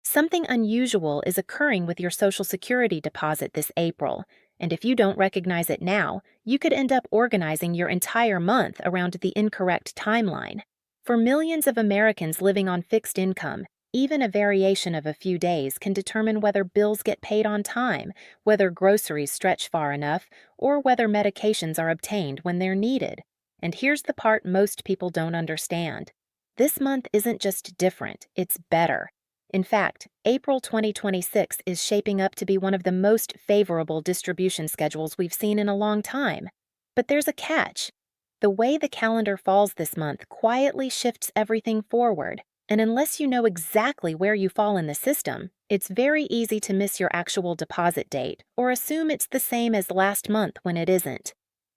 Something unusual is occurring with your Social Security deposit this April, and if you don't recognize it now, you could end up organizing your entire month around the incorrect timeline. For millions of Americans living on fixed income, even a variation of a few days can determine whether bills get paid on time, whether groceries stretch far enough, or whether medications are obtained when they're needed. And here's the part most people don't understand. This month isn't just different, it's better. In fact, April 2026 is shaping up to be one of the most favorable distribution schedules we've seen in a long time. But there's a catch. The way the calendar falls this month quietly shifts everything forward, and unless you know exactly where you fall in the system, it's very easy to miss your actual deposit date or assume it's the same as last month when it isn't.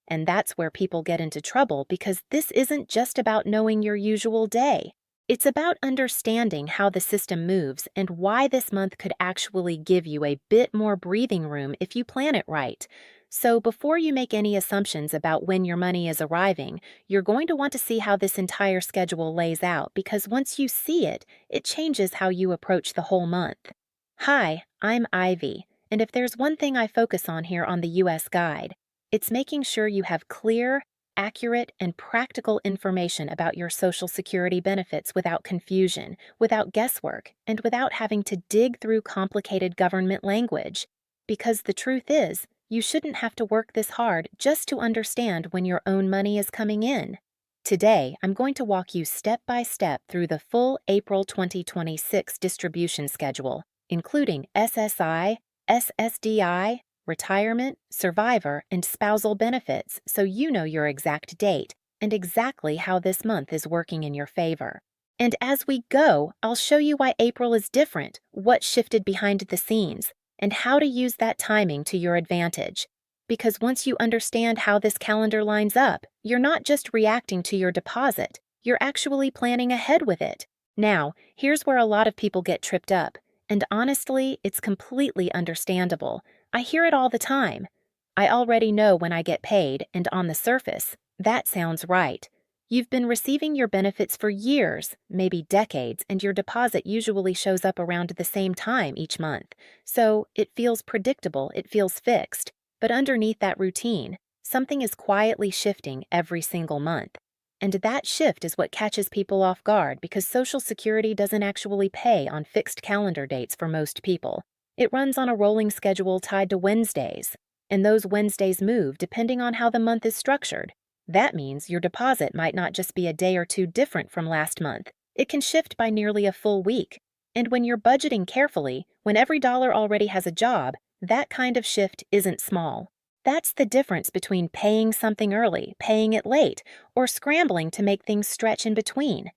And that's where people get into trouble because this isn't just about knowing your usual day. It's about understanding how the system moves and why this month could actually give you a bit more breathing room if you plan it right. So before you make any assumptions about when your money is arriving, you're going to want to see how this entire schedule lays out because once you see it, it changes how you approach the whole month. Hi, I'm Ivy, and if there's one thing I focus on here on the US Guide, it's making sure you have clear, accurate, and practical information about your Social Security benefits without confusion, without guesswork, and without having to dig through complicated government language. Because the truth is, you shouldn't have to work this hard just to understand when your own money is coming in. Today, I'm going to walk you step by step through the full April 2026 distribution schedule, including SSI, SSDI, retirement, survivor, and spousal benefits so you know your exact date and exactly how this month is working in your favor. And as we go, I'll show you why April is different, what shifted behind the scenes, and how to use that timing to your advantage. Because once you understand how this calendar lines up, you're not just reacting to your deposit, you're actually planning ahead with it. Now, here's where a lot of people get tripped up, and honestly, it's completely understandable. I hear it all the time. I already know when I get paid, and on the surface, that sounds right. You've been receiving your benefits for years, maybe decades, and your deposit usually shows up around the same time each month. So it feels predictable, it feels fixed. But underneath that routine, something is quietly shifting every single month. And that shift is what catches people off guard because Social Security doesn't actually pay on fixed calendar dates for most people. It runs on a rolling schedule tied to Wednesdays, and those Wednesdays move depending on how the month is structured. That means your deposit might not just be a day or two different from last month. It can shift by nearly a full week. And when you're budgeting carefully, when every dollar already has a job, that kind of shift isn't small. That's the difference between paying something early, paying it late, or scrambling to make things stretch in between.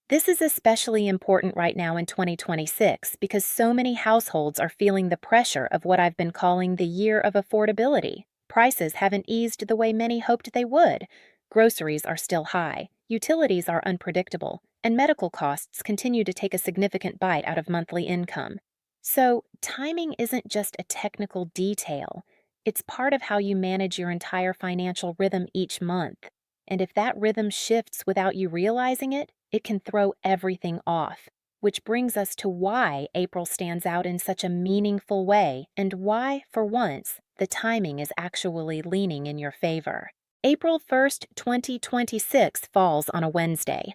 This is especially important right now in 2026 because so many households are feeling the pressure of what I've been calling the year of affordability. Prices haven't eased the way many hoped they would. Groceries are still high, utilities are unpredictable, and medical costs continue to take a significant bite out of monthly income. So, timing isn't just a technical detail. It's part of how you manage your entire financial rhythm each month. And if that rhythm shifts without you realizing it, it can throw everything off, which brings us to why April stands out in such a meaningful way and why, for once, the timing is actually leaning in your favor. April 1st, 2026 falls on a Wednesday.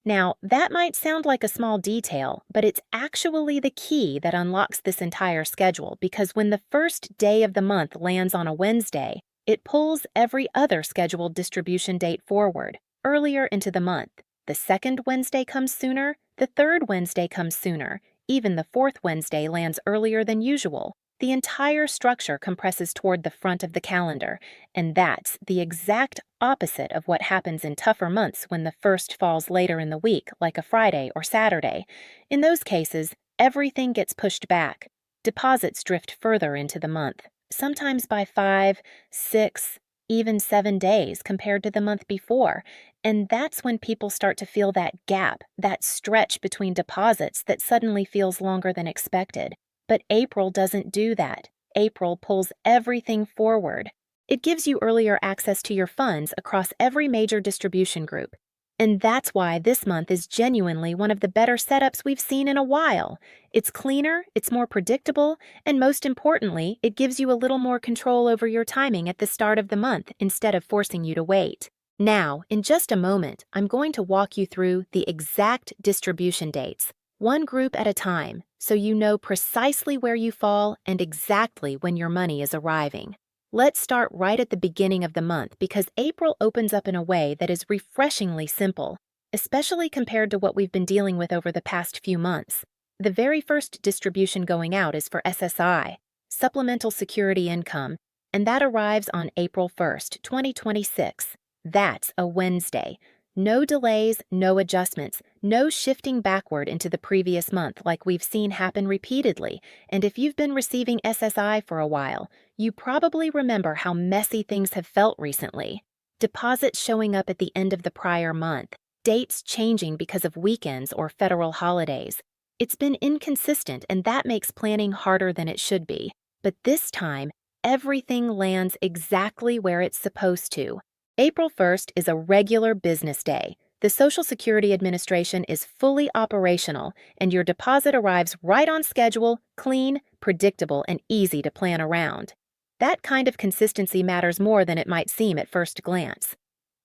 Now, that might sound like a small detail, but it's actually the key that unlocks this entire schedule because when the first day of the month lands on a Wednesday, it pulls every other scheduled distribution date forward, earlier into the month. The second Wednesday comes sooner, the third Wednesday comes sooner, even the fourth Wednesday lands earlier than usual. The entire structure compresses toward the front of the calendar, and that's the exact opposite of what happens in tougher months when the first falls later in the week, like a Friday or Saturday. In those cases, everything gets pushed back. Deposits drift further into the month, sometimes by 5, 6, even 7 days compared to the month before. And that's when people start to feel that gap, that stretch between deposits that suddenly feels longer than expected. But April doesn't do that. April pulls everything forward. It gives you earlier access to your funds across every major distribution group. And that's why this month is genuinely one of the better setups we've seen in a while. It's cleaner, it's more predictable, and most importantly, it gives you a little more control over your timing at the start of the month instead of forcing you to wait. Now, in just a moment, I'm going to walk you through the exact distribution dates, one group at a time, so you know precisely where you fall and exactly when your money is arriving. Let's start right at the beginning of the month because April opens up in a way that is refreshingly simple, especially compared to what we've been dealing with over the past few months. The very first distribution going out is for SSI, Supplemental Security Income, and that arrives on April 1st, 2026. That's a Wednesday. No delays, no adjustments, no shifting backward into the previous month like we've seen happen repeatedly. And if you've been receiving SSI for a while, you probably remember how messy things have felt recently. Deposits showing up at the end of the prior month, dates changing because of weekends or federal holidays. It's been inconsistent, and that makes planning harder than it should be. But this time, everything lands exactly where it's supposed to. April 1st is a regular business day. The Social Security Administration is fully operational, and your deposit arrives right on schedule, clean, predictable, and easy to plan around. That kind of consistency matters more than it might seem at first glance.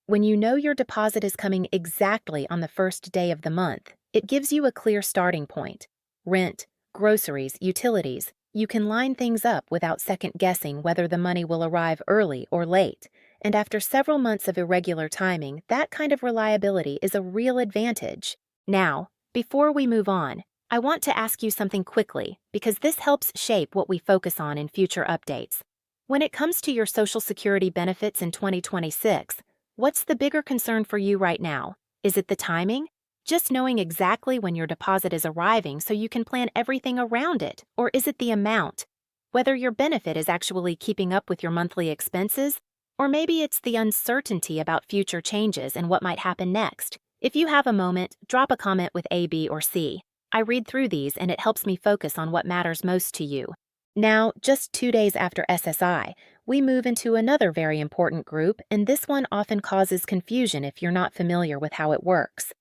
When you know your deposit is coming exactly on the first day of the month, it gives you a clear starting point. Rent, groceries, utilities. You can line things up without second-guessing whether the money will arrive early or late. And after several months of irregular timing, that kind of reliability is a real advantage. Now, before we move on, I want to ask you something quickly because this helps shape what we focus on in future updates. When it comes to your Social Security benefits in 2026, what's the bigger concern for you right now? Is it the timing? Just knowing exactly when your deposit is arriving so you can plan everything around it? Or is it the amount? Whether your benefit is actually keeping up with your monthly expenses? Or maybe it's the uncertainty about future changes and what might happen next. If you have a moment, drop a comment with A, B, or C. I read through these and it helps me focus on what matters most to you. Now, just 2 days after SSI, we move into another very important group, and this one often causes confusion if you're not familiar with how it works.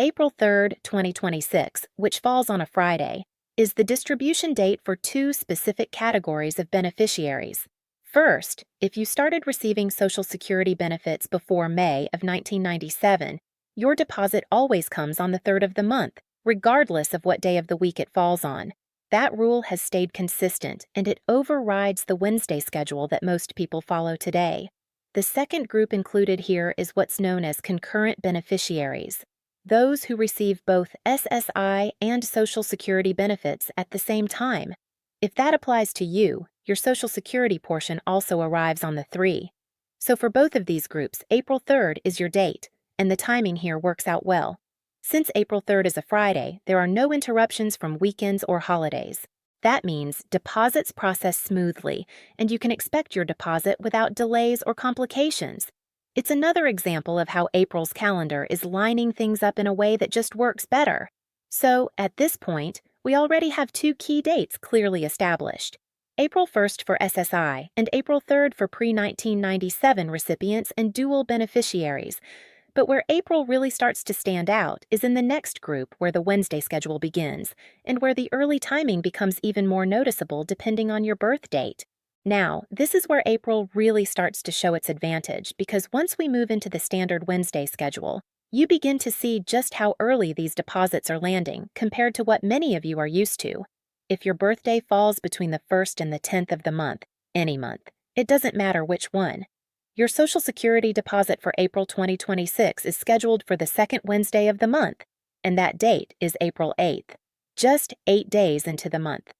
April 3rd, 2026, which falls on a Friday, is the distribution date for two specific categories of beneficiaries. First, if you started receiving Social Security benefits before May of 1997, your deposit always comes on the 3rd of the month, regardless of what day of the week it falls on. That rule has stayed consistent, and it overrides the Wednesday schedule that most people follow today. The second group included here is what's known as concurrent beneficiaries, those who receive both SSI and Social Security benefits at the same time. If that applies to you, your Social Security portion also arrives on the 3. So for both of these groups, April 3rd is your date, and the timing here works out well. Since April 3rd is a Friday, there are no interruptions from weekends or holidays. That means deposits process smoothly, and you can expect your deposit without delays or complications. It's another example of how April's calendar is lining things up in a way that just works better. So, at this point, we already have two key dates clearly established. April 1st for SSI and April 3rd for pre-1997 recipients and dual beneficiaries. But where April really starts to stand out is in the next group where the Wednesday schedule begins, and where the early timing becomes even more noticeable depending on your birth date. Now, this is where April really starts to show its advantage because once we move into the standard Wednesday schedule, you begin to see just how early these deposits are landing compared to what many of you are used to. If your birthday falls between the 1st and the 10th of the month, any month, it doesn't matter which one. Your Social Security deposit for April 2026 is scheduled for the second Wednesday of the month, and that date is April 8th, just 8 days into the month.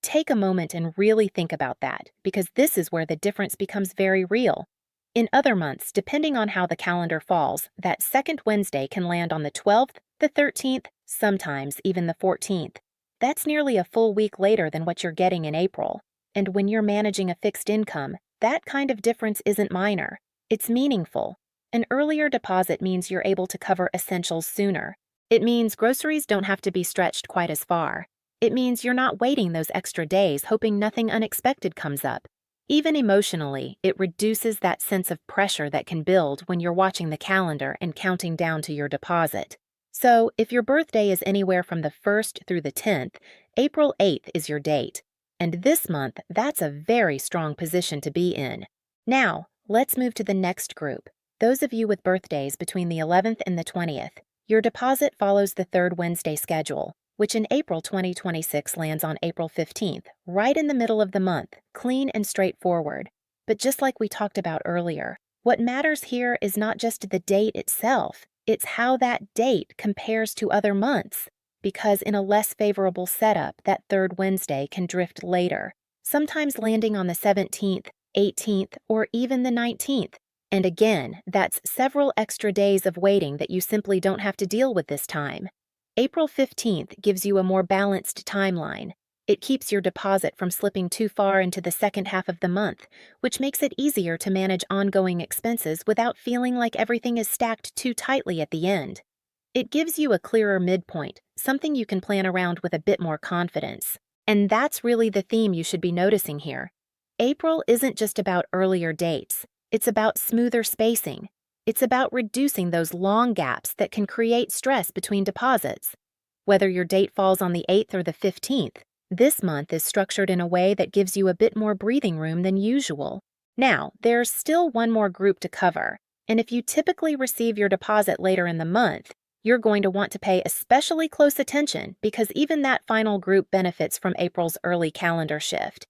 Take a moment and really think about that, because this is where the difference becomes very real. In other months, depending on how the calendar falls, that second Wednesday can land on the 12th, the 13th, sometimes even the 14th. That's nearly a full week later than what you're getting in April. And when you're managing a fixed income, that kind of difference isn't minor. It's meaningful. An earlier deposit means you're able to cover essentials sooner. It means groceries don't have to be stretched quite as far. It means you're not waiting those extra days hoping nothing unexpected comes up. Even emotionally, it reduces that sense of pressure that can build when you're watching the calendar and counting down to your deposit. So, if your birthday is anywhere from the 1st through the 10th, April 8th is your date. And this month, that's a very strong position to be in. Now, let's move to the next group. Those of you with birthdays between the 11th and the 20th. Your deposit follows the third Wednesday schedule, which in April 2026 lands on April 15th, right in the middle of the month, clean and straightforward. But just like we talked about earlier, what matters here is not just the date itself, it's how that date compares to other months. Because in a less favorable setup, that third Wednesday can drift later, sometimes landing on the 17th, 18th, or even the 19th. And again, that's several extra days of waiting that you simply don't have to deal with this time. April 15th gives you a more balanced timeline. It keeps your deposit from slipping too far into the second half of the month, which makes it easier to manage ongoing expenses without feeling like everything is stacked too tightly at the end. It gives you a clearer midpoint, something you can plan around with a bit more confidence. And that's really the theme you should be noticing here. April isn't just about earlier dates. It's about smoother spacing. It's about reducing those long gaps that can create stress between deposits. Whether your date falls on the 8th or the 15th, this month is structured in a way that gives you a bit more breathing room than usual. Now, there's still one more group to cover, and if you typically receive your deposit later in the month, you're going to want to pay especially close attention because even that final group benefits from April's early calendar shift.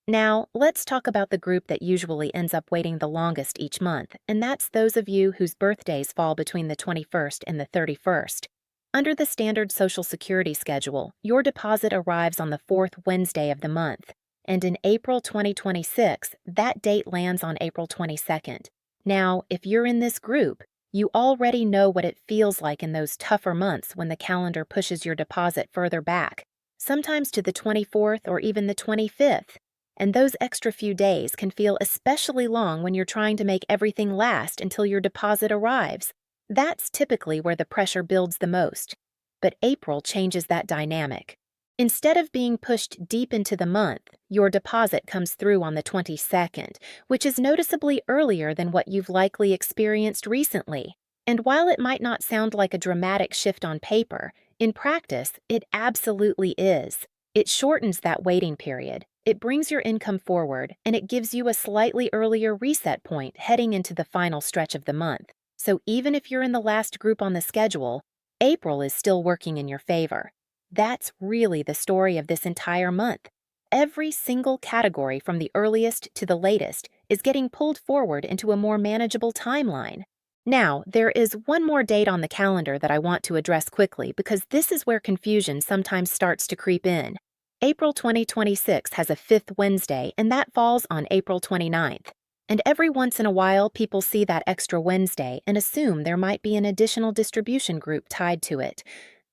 Now, let's talk about the group that usually ends up waiting the longest each month, and that's those of you whose birthdays fall between the 21st and the 31st. Under the standard Social Security schedule, your deposit arrives on the fourth Wednesday of the month, and in April 2026, that date lands on April 22nd. Now, if you're in this group, you already know what it feels like in those tougher months when the calendar pushes your deposit further back, sometimes to the 24th or even the 25th. And those extra few days can feel especially long when you're trying to make everything last until your deposit arrives. That's typically where the pressure builds the most. But April changes that dynamic. Instead of being pushed deep into the month, your deposit comes through on the 22nd, which is noticeably earlier than what you've likely experienced recently. And while it might not sound like a dramatic shift on paper, in practice, it absolutely is. It shortens that waiting period. It brings your income forward, and it gives you a slightly earlier reset point heading into the final stretch of the month. So even if you're in the last group on the schedule, April is still working in your favor. That's really the story of this entire month. Every single category from the earliest to the latest is getting pulled forward into a more manageable timeline. Now, there is one more date on the calendar that I want to address quickly because this is where confusion sometimes starts to creep in. April 2026 has a fifth Wednesday, and that falls on April 29th. And every once in a while, people see that extra Wednesday and assume there might be an additional distribution group tied to it.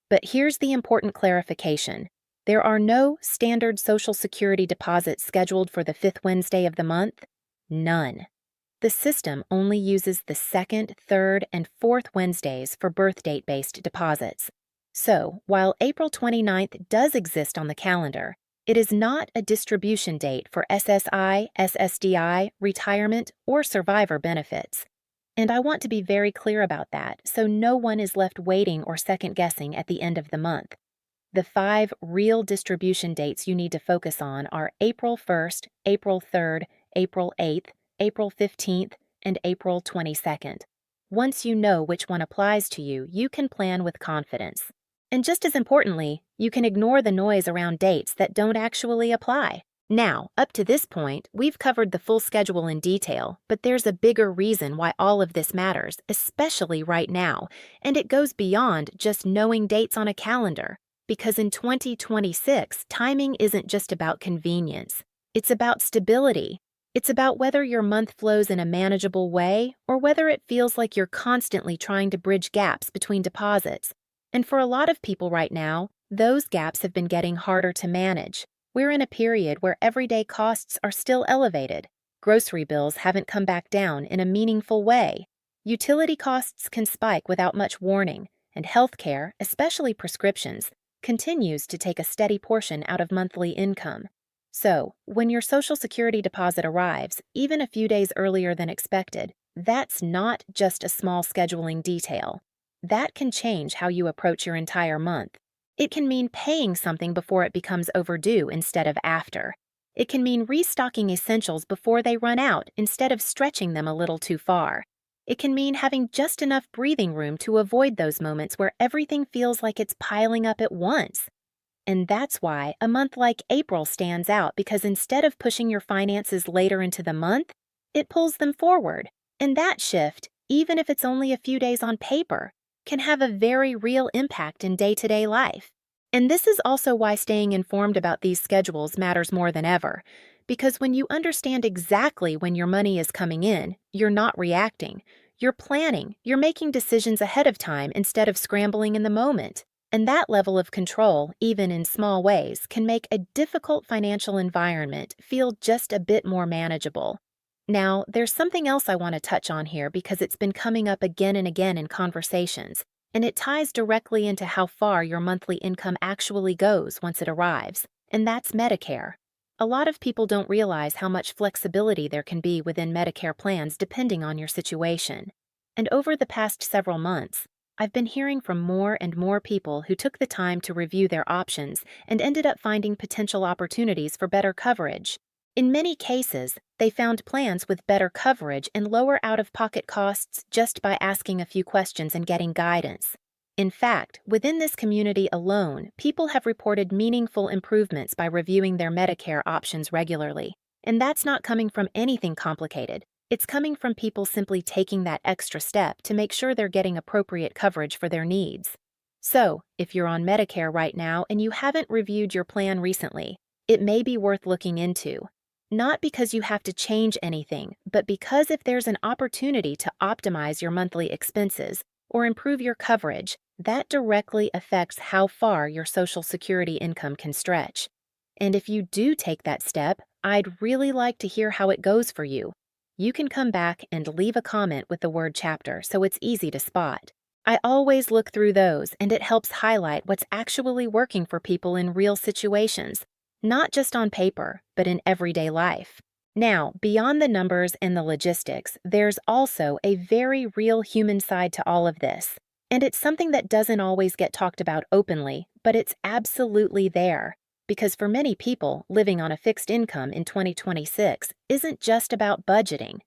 But here's the important clarification. There are no standard Social Security deposits scheduled for the fifth Wednesday of the month. None. The system only uses the second, third, and fourth Wednesdays for birth date-based deposits. So, while April 29th does exist on the calendar, it is not a distribution date for SSI, SSDI, retirement, or survivor benefits. And I want to be very clear about that so no one is left waiting or second-guessing at the end of the month. The 5 real distribution dates you need to focus on are April 1st, April 3rd, April 8th, April 15th, and April 22nd. Once you know which one applies to you, you can plan with confidence. And just as importantly, you can ignore the noise around dates that don't actually apply. Now, up to this point, we've covered the full schedule in detail, but there's a bigger reason why all of this matters, especially right now, and it goes beyond just knowing dates on a calendar. Because in 2026, timing isn't just about convenience. It's about stability. It's about whether your month flows in a manageable way or whether it feels like you're constantly trying to bridge gaps between deposits. And for a lot of people right now, those gaps have been getting harder to manage. We're in a period where everyday costs are still elevated. Grocery bills haven't come back down in a meaningful way. Utility costs can spike without much warning, and healthcare, especially prescriptions, continues to take a steady portion out of monthly income. So, when your Social Security deposit arrives, even a few days earlier than expected, that's not just a small scheduling detail. That can change how you approach your entire month. It can mean paying something before it becomes overdue instead of after. It can mean restocking essentials before they run out instead of stretching them a little too far. It can mean having just enough breathing room to avoid those moments where everything feels like it's piling up at once. And that's why a month like April stands out, because instead of pushing your finances later into the month, it pulls them forward. And that shift, even if it's only a few days on paper, can have a very real impact in day-to-day life. And this is also why staying informed about these schedules matters more than ever. Because when you understand exactly when your money is coming in, you're not reacting. You're planning, you're making decisions ahead of time instead of scrambling in the moment. And that level of control, even in small ways, can make a difficult financial environment feel just a bit more manageable. Now, there's something else I want to touch on here because it's been coming up again and again in conversations, and it ties directly into how far your monthly income actually goes once it arrives, and that's Medicare. A lot of people don't realize how much flexibility there can be within Medicare plans depending on your situation. And over the past several months, I've been hearing from more and more people who took the time to review their options and ended up finding potential opportunities for better coverage. In many cases, they found plans with better coverage and lower out-of-pocket costs just by asking a few questions and getting guidance. In fact, within this community alone, people have reported meaningful improvements by reviewing their Medicare options regularly. And that's not coming from anything complicated. It's coming from people simply taking that extra step to make sure they're getting appropriate coverage for their needs. So, if you're on Medicare right now and you haven't reviewed your plan recently, it may be worth looking into. Not because you have to change anything, but because if there's an opportunity to optimize your monthly expenses or improve your coverage, that directly affects how far your Social Security income can stretch. And if you do take that step, I'd really like to hear how it goes for you. You can come back and leave a comment with the word chapter so it's easy to spot. I always look through those, and it helps highlight what's actually working for people in real situations, not just on paper, but in everyday life. Now, beyond the numbers and the logistics, there's also a very real human side to all of this. And it's something that doesn't always get talked about openly, but it's absolutely there. Because for many people, living on a fixed income in 2026 isn't just about budgeting.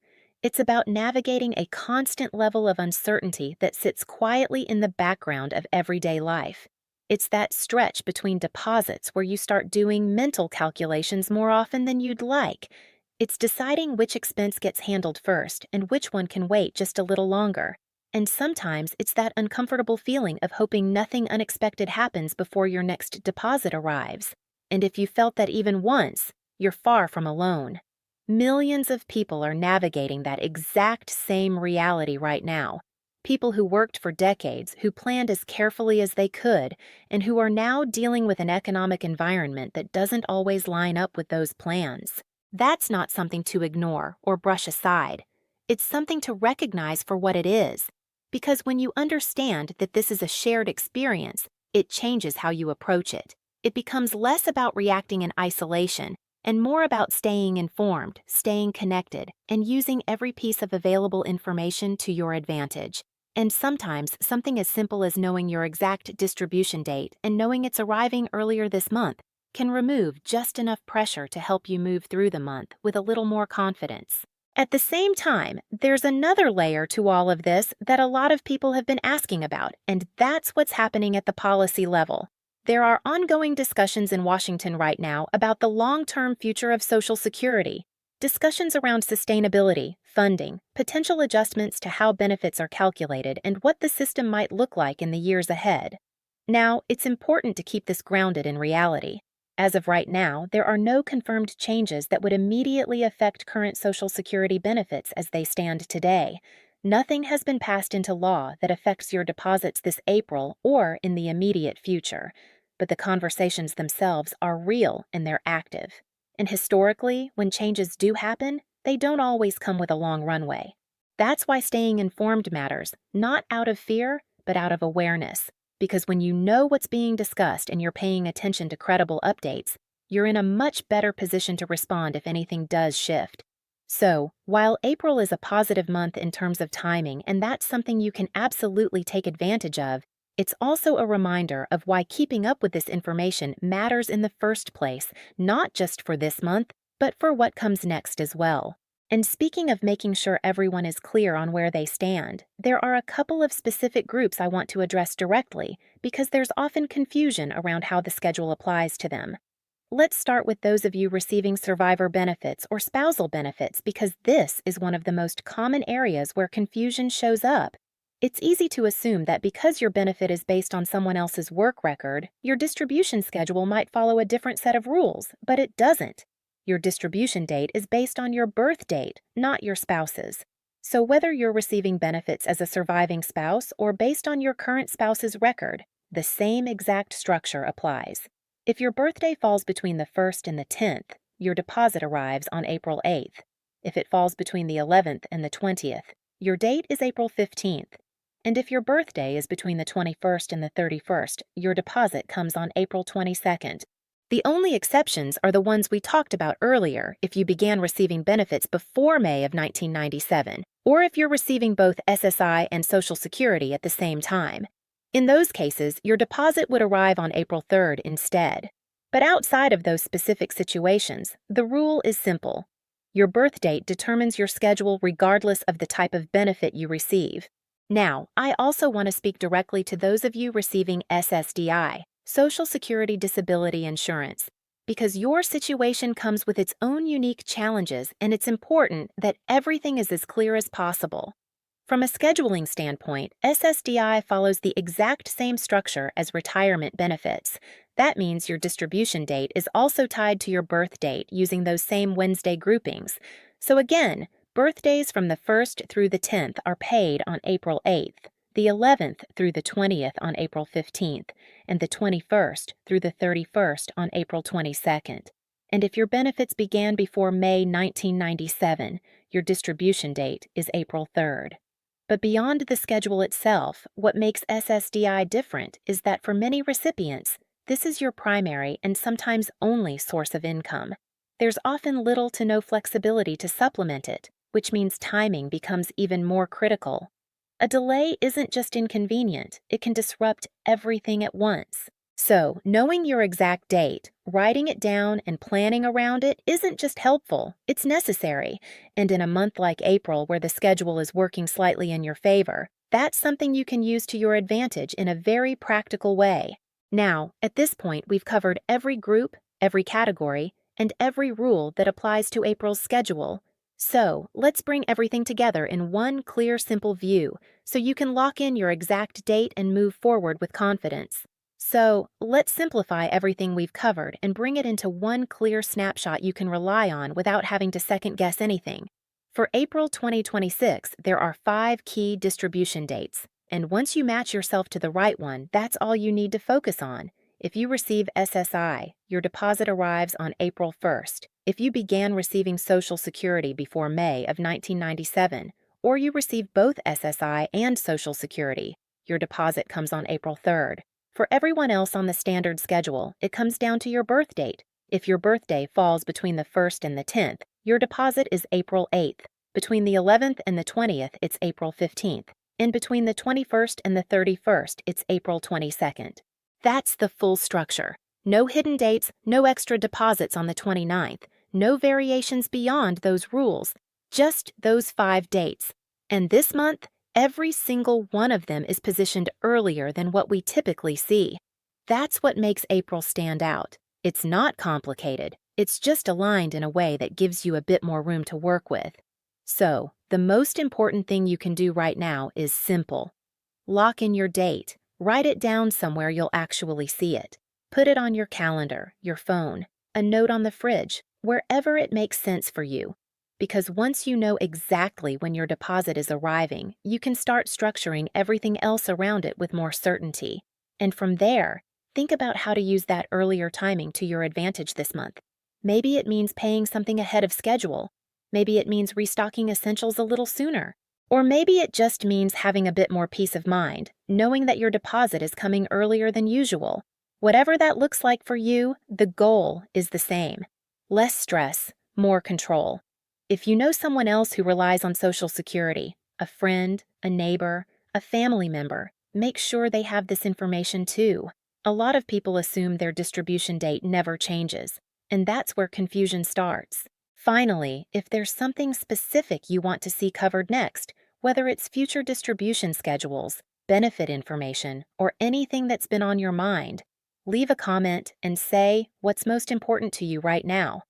It's about navigating a constant level of uncertainty that sits quietly in the background of everyday life. It's that stretch between deposits where you start doing mental calculations more often than you'd like. It's deciding which expense gets handled first and which one can wait just a little longer. And sometimes it's that uncomfortable feeling of hoping nothing unexpected happens before your next deposit arrives. And if you felt that even once, you're far from alone. Millions of people are navigating that exact same reality right now. People who worked for decades, who planned as carefully as they could, and who are now dealing with an economic environment that doesn't always line up with those plans. That's not something to ignore or brush aside. It's something to recognize for what it is. Because when you understand that this is a shared experience, it changes how you approach it. It becomes less about reacting in isolation and more about staying informed, staying connected, and using every piece of available information to your advantage. And sometimes something as simple as knowing your exact distribution date and knowing it's arriving earlier this month can remove just enough pressure to help you move through the month with a little more confidence. At the same time, there's another layer to all of this that a lot of people have been asking about, and that's what's happening at the policy level. There are ongoing discussions in Washington right now about the long-term future of Social Security, discussions around sustainability, funding, potential adjustments to how benefits are calculated, and what the system might look like in the years ahead. Now, it's important to keep this grounded in reality. As of right now, there are no confirmed changes that would immediately affect current Social Security benefits as they stand today. Nothing has been passed into law that affects your deposits this April or in the immediate future. But the conversations themselves are real and they're active. And historically, when changes do happen, they don't always come with a long runway. That's why staying informed matters, not out of fear, but out of awareness. Because when you know what's being discussed and you're paying attention to credible updates, you're in a much better position to respond if anything does shift. So, while April is a positive month in terms of timing, and that's something you can absolutely take advantage of, it's also a reminder of why keeping up with this information matters in the first place, not just for this month, but for what comes next as well. And speaking of making sure everyone is clear on where they stand, there are a couple of specific groups I want to address directly because there's often confusion around how the schedule applies to them. Let's start with those of you receiving survivor benefits or spousal benefits because this is one of the most common areas where confusion shows up. It's easy to assume that because your benefit is based on someone else's work record, your distribution schedule might follow a different set of rules, but it doesn't. Your distribution date is based on your birth date, not your spouse's. So whether you're receiving benefits as a surviving spouse or based on your current spouse's record, the same exact structure applies. If your birthday falls between the 1st and the 10th, your deposit arrives on April 8th. If it falls between the 11th and the 20th, your date is April 15th. And if your birthday is between the 21st and the 31st, your deposit comes on April 22nd. The only exceptions are the ones we talked about earlier if you began receiving benefits before May of 1997, or if you're receiving both SSI and Social Security at the same time. In those cases, your deposit would arrive on April 3rd instead. But outside of those specific situations, the rule is simple. Your birth date determines your schedule regardless of the type of benefit you receive. Now, I also want to speak directly to those of you receiving SSDI, Social Security Disability Insurance, because your situation comes with its own unique challenges and it's important that everything is as clear as possible. From a scheduling standpoint, SSDI follows the exact same structure as retirement benefits. That means your distribution date is also tied to your birth date using those same Wednesday groupings. So again, birthdays from the 1st through the 10th are paid on April 8th, the 11th through the 20th on April 15th, and the 21st through the 31st on April 22nd. And if your benefits began before May 1997, your distribution date is April 3rd. But beyond the schedule itself, what makes SSDI different is that for many recipients, this is your primary and sometimes only source of income. There's often little to no flexibility to supplement it, which means timing becomes even more critical. A delay isn't just inconvenient, it can disrupt everything at once. So, knowing your exact date, writing it down, and planning around it isn't just helpful, it's necessary. And in a month like April, where the schedule is working slightly in your favor, that's something you can use to your advantage in a very practical way. Now, at this point, we've covered every group, every category, and every rule that applies to April's schedule. So, let's bring everything together in one clear, simple view so you can lock in your exact date and move forward with confidence. So, let's simplify everything we've covered and bring it into one clear snapshot you can rely on without having to second-guess anything. For April 2026, there are 5 key distribution dates, and once you match yourself to the right one, that's all you need to focus on. If you receive SSI, your deposit arrives on April 1st. If you began receiving Social Security before May of 1997, or you receive both SSI and Social Security, your deposit comes on April 3rd. For everyone else on the standard schedule, it comes down to your birth date. If your birthday falls between the 1st and the 10th, your deposit is April 8th. Between the 11th and the 20th, it's April 15th. And between the 21st and the 31st, it's April 22nd. That's the full structure. No hidden dates, no extra deposits on the 29th, no variations beyond those rules, just those 5 dates. And this month, every single one of them is positioned earlier than what we typically see. That's what makes April stand out. It's not complicated. It's just aligned in a way that gives you a bit more room to work with. So, the most important thing you can do right now is simple. Lock in your date. Write it down somewhere you'll actually see it. Put it on your calendar, your phone, a note on the fridge, wherever it makes sense for you. Because once you know exactly when your deposit is arriving, you can start structuring everything else around it with more certainty. And from there, think about how to use that earlier timing to your advantage this month. Maybe it means paying something ahead of schedule. Maybe it means restocking essentials a little sooner. Or maybe it just means having a bit more peace of mind, knowing that your deposit is coming earlier than usual. Whatever that looks like for you, the goal is the same. Less stress, more control. If you know someone else who relies on Social Security, a friend, a neighbor, a family member, make sure they have this information too. A lot of people assume their distribution date never changes, and that's where confusion starts. Finally, if there's something specific you want to see covered next, whether it's future distribution schedules, benefit information, or anything that's been on your mind, leave a comment and say what's most important to you right now.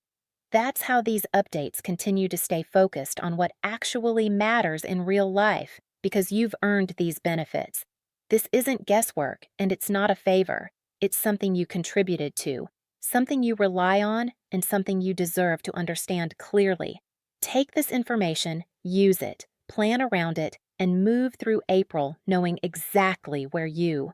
That's how these updates continue to stay focused on what actually matters in real life, because you've earned these benefits. This isn't guesswork, and it's not a favor. It's something you contributed to, something you rely on, and something you deserve to understand clearly. Take this information, use it, plan around it, and move through April knowing exactly where you